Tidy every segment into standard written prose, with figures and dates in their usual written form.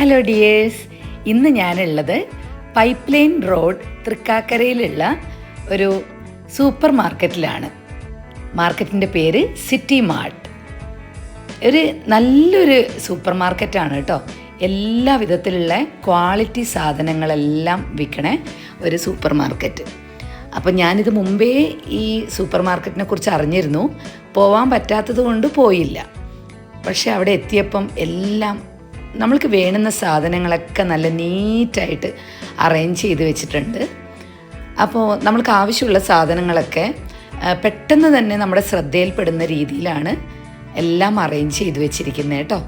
Hello dears, ഇന്ന് ഞാനുള്ളത് pipe line road തൃക്കാക്കരയിലുള്ള ഒരു സൂപ്പർ മാർക്കറ്റിലാണ്. മാർക്കറ്റിൻ്റെ പേര് സിറ്റി മാർട്ട്. ഒരു നല്ലൊരു സൂപ്പർ മാർക്കറ്റാണ് കേട്ടോ. എല്ലാ വിധത്തിലുള്ള ക്വാളിറ്റി സാധനങ്ങളെല്ലാം വിൽക്കണ ഒരു സൂപ്പർ മാർക്കറ്റ്. അപ്പോൾ ഞാനിത് മുമ്പേ ഈ സൂപ്പർ മാർക്കറ്റിനെ കുറിച്ച് അറിഞ്ഞിരുന്നു. പോവാൻ പറ്റാത്തത് കൊണ്ട് പോയില്ല. പക്ഷെ അവിടെ എത്തിയപ്പം എല്ലാം നമ്മൾക്ക് വേണ്ടുന്ന സാധനങ്ങളൊക്കെ നല്ല നീറ്റായിട്ട് അറേഞ്ച് ചെയ്ത് വെച്ചിട്ടുണ്ട്. അപ്പോൾ നമ്മൾക്ക് ആവശ്യമുള്ള സാധനങ്ങളൊക്കെ പെട്ടെന്ന് തന്നെ നമ്മുടെ ശ്രദ്ധയിൽപ്പെടുന്ന രീതിയിലാണ് എല്ലാം അറേഞ്ച് ചെയ്ത് വെച്ചിരിക്കുന്നത് കേട്ടോ.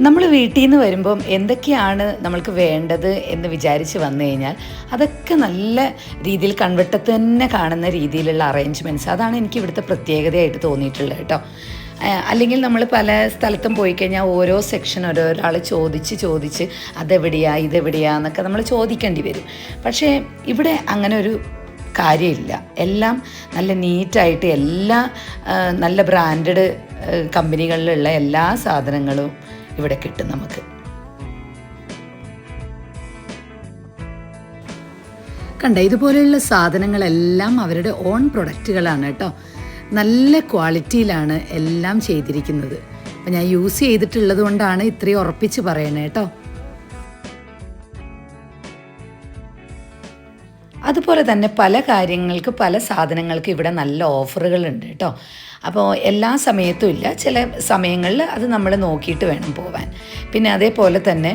നമ്മൾ വീട്ടിൽ നിന്ന് വരുമ്പം എന്തൊക്കെയാണ് നമ്മൾക്ക് വേണ്ടത് എന്ന് വിചാരിച്ച് വന്നു കഴിഞ്ഞാൽ അതൊക്കെ നല്ല രീതിയിൽ കൺവെട്ടത്ത് തന്നെ കാണുന്ന രീതിയിലുള്ള അറേഞ്ച്മെൻറ്റ്സ്, അതാണ് എനിക്ക് ഇവിടുത്തെ പ്രത്യേകതയായിട്ട് തോന്നിയിട്ടുള്ളത് കേട്ടോ. അല്ലെങ്കിൽ നമ്മൾ പല സ്ഥലത്തും പോയി കഴിഞ്ഞാൽ ഓരോ സെക്ഷൻ ഓരോരാൾ ചോദിച്ച് ഇതെവിടെയാന്നൊക്കെ നമ്മൾ ചോദിക്കേണ്ടി വരും. പക്ഷേ ഇവിടെ അങ്ങനെ ഒരു കാര്യമില്ല. എല്ലാം നല്ല നീറ്റായിട്ട് എല്ലാ നല്ല ബ്രാൻഡഡ് കമ്പനികളിലുള്ള എല്ലാ സാധനങ്ങളും ഇവിടെ കിട്ടും നമുക്ക്. കണ്ട, ഇതുപോലെയുള്ള സാധനങ്ങളെല്ലാം അവരുടെ ഓൺ പ്രൊഡക്റ്റുകളാണ് കേട്ടോ. നല്ല ക്വാളിറ്റിയിലാണ് എല്ലാം ചെയ്തിരിക്കുന്നത്. അപ്പം ഞാൻ യൂസ് ചെയ്തിട്ടുള്ളത് കൊണ്ടാണ് ഇത്രയും ഉറപ്പിച്ച് പറയണേ കേട്ടോ. അതുപോലെ തന്നെ പല കാര്യങ്ങൾക്ക് പല സാധനങ്ങൾക്ക് ഇവിടെ നല്ല ഓഫറുകളുണ്ട് കേട്ടോ. അപ്പോൾ എല്ലാ സമയത്തും ഇല്ല, ചില സമയങ്ങളിൽ അത് നമ്മൾ നോക്കിയിട്ട് വേണം പോവാൻ. പിന്നെ അതേപോലെ തന്നെ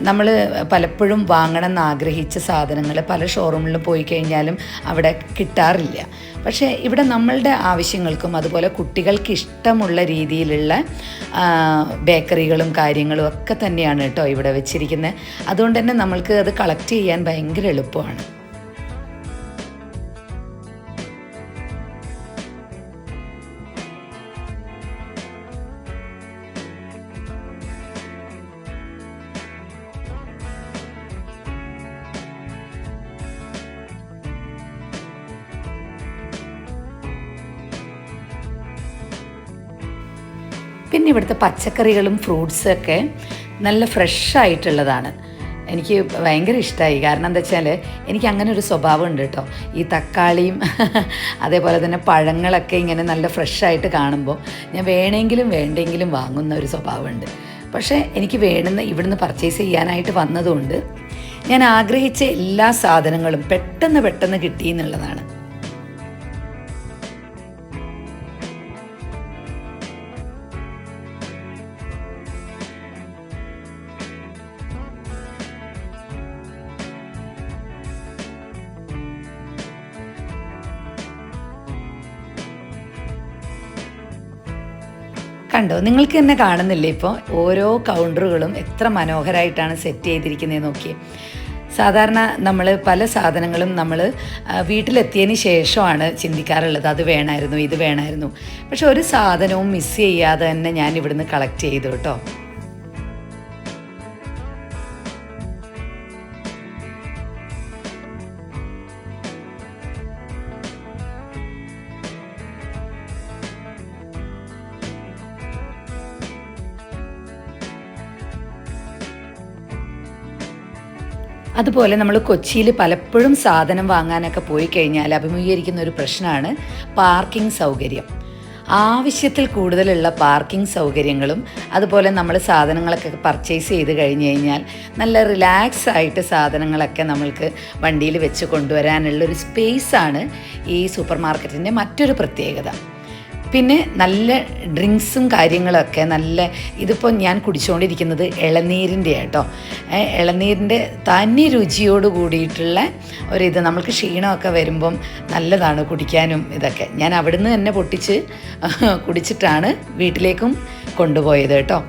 നമ്മൾ പലപ്പോഴും വാങ്ങണം എന്ന് ആഗ്രഹിച്ച സാധനങ്ങൾ പല ഷോറൂമിലും പോയി കഴിഞ്ഞാലും അവിടെ കിട്ടാറില്ല. പക്ഷേ ഇവിടെ നമ്മളുടെ ആവശ്യങ്ങൾക്കും അതുപോലെ കുട്ടികൾക്ക് ഇഷ്ടമുള്ള രീതിയിലുള്ള ബേക്കറികളും കാര്യങ്ങളും ഒക്കെ തന്നെയാണ് കേട്ടോ ഇവിടെ വെച്ചിരിക്കുന്നത്. അതുകൊണ്ട് തന്നെ നമ്മൾക്ക് അത് കളക്ട് ചെയ്യാൻ ഭയങ്കര എളുപ്പമാണ്. പിന്നെ ഇവിടുത്തെ പച്ചക്കറികളും ഫ്രൂട്ട്സൊക്കെ നല്ല ഫ്രഷായിട്ടുള്ളതാണ്. എനിക്ക് ഭയങ്കര ഇഷ്ടമായി. കാരണം എന്താ വെച്ചാൽ എനിക്ക് അങ്ങനെ ഒരു സ്വഭാവം ഉണ്ട് കേട്ടോ. ഈ തക്കാളിയും അതേപോലെ തന്നെ പഴങ്ങളൊക്കെ ഇങ്ങനെ നല്ല ഫ്രഷായിട്ട് കാണുമ്പോൾ ഞാൻ വേണ്ടെങ്കിലും വാങ്ങുന്ന ഒരു സ്വഭാവമുണ്ട്. പക്ഷേ എനിക്ക് ഇവിടുന്ന് പർച്ചേസ് ചെയ്യാനായിട്ട് വന്നതുകൊണ്ട് ഞാൻ ആഗ്രഹിച്ച എല്ലാ സാധനങ്ങളും പെട്ടെന്ന് കിട്ടി എന്നുള്ളതാണ്. കണ്ടോ, നിങ്ങൾക്ക് തന്നെ കാണുന്നില്ലേ ഇപ്പോൾ ഓരോ കൗണ്ടറുകളും എത്ര മനോഹരമായിട്ടാണ് സെറ്റ് ചെയ്തിരിക്കുന്നത് നോക്കിയേ. സാധാരണ നമ്മൾ പല സാധനങ്ങളും നമ്മൾ വീട്ടിലെത്തിയതിന് ശേഷമാണ് ചിന്തിക്കാറുള്ളത്, അത് വേണമായിരുന്നു ഇത് വേണമായിരുന്നു. പക്ഷെ ഒരു സാധനവും മിസ് ചെയ്യാതെ തന്നെ ഞാൻ ഇവിടുന്ന് കളക്ട് ചെയ്തു കേട്ടോ. അതുപോലെ നമ്മൾ കൊച്ചിയിൽ പലപ്പോഴും സാധനം വാങ്ങാനൊക്കെ പോയി കഴിഞ്ഞാൽ അഭിമുഖീകരിക്കുന്ന ഒരു പ്രശ്നമാണ് പാർക്കിംഗ് സൗകര്യം. ആവശ്യത്തിൽ കൂടുതലുള്ള പാർക്കിംഗ് സൗകര്യങ്ങളും അതുപോലെ നമ്മൾ സാധനങ്ങളൊക്കെ പർച്ചേസ് ചെയ്ത് കഴിഞ്ഞ് കഴിഞ്ഞാൽ നല്ല റിലാക്സ് ആയിട്ട് സാധനങ്ങളൊക്കെ നമ്മൾക്ക് വണ്ടിയിൽ വെച്ച് കൊണ്ടുവരാനുള്ളൊരു സ്പേസാണ് ഈ സൂപ്പർ മാർക്കറ്റിൻ്റെ മറ്റൊരു പ്രത്യേകത. പിന്നെ നല്ല ഡ്രിങ്ക്സും കാര്യങ്ങളൊക്കെ ഇതിപ്പോൾ ഞാൻ കുടിച്ചുകൊണ്ടിരിക്കുന്നത് ഇളനീരിൻ്റെ കേട്ടോ. ഇളനീരിൻ്റെ തനി രുചിയോട് കൂടിയിട്ടുള്ള ഒരിത് നമ്മൾക്ക് ക്ഷീണമൊക്കെ വരുമ്പം നല്ലതാണ് കുടിക്കാനും. ഇതൊക്കെ ഞാൻ അവിടുന്ന് തന്നെ പൊട്ടിച്ച് കുടിച്ചിട്ടാണ് വീട്ടിലേക്കും കൊണ്ടുപോയത് കേട്ടോ.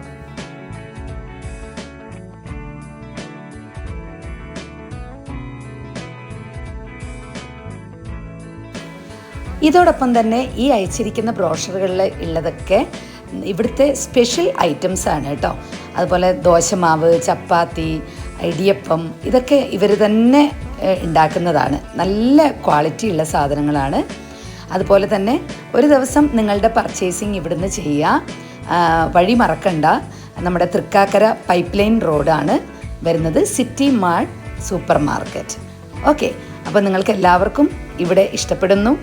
ഇതോടൊപ്പം തന്നെ ഈ അയച്ചിരിക്കുന്ന ബ്രോഷറുകളിൽ ഉള്ളതൊക്കെ ഇവിടുത്തെ സ്പെഷ്യൽ ഐറ്റംസാണ് കേട്ടോ. അതുപോലെ ദോശമാവ്, ചപ്പാത്തി, ഇടിയപ്പം ഇതൊക്കെ ഇവർ തന്നെ ഉണ്ടാക്കുന്നതാണ്. നല്ല ക്വാളിറ്റി ഉള്ള സാധനങ്ങളാണ്. അതുപോലെ തന്നെ ഒരു ദിവസം നിങ്ങളുടെ പർച്ചേസിങ് ഇവിടുന്ന് ചെയ്യുക. വഴി മറക്കണ്ട, നമ്മുടെ തൃക്കാക്കര പൈപ്പ് ലൈൻ റോഡാണ് വരുന്നത്, city mart super market. Okay, അപ്പോൾ നിങ്ങൾക്ക് എല്ലാവർക്കും ഇവിടെ ഇഷ്ടപ്പെടുന്നു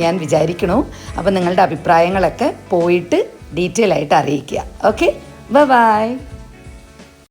ഞാൻ വിചാരിക്കണു. അപ്പോൾ നിങ്ങളുടെ അഭിപ്രായങ്ങളൊക്കെ പോയിട്ട് ഡീറ്റെയിൽ ആയിട്ട് അറിയിക്കുക. Okay, by.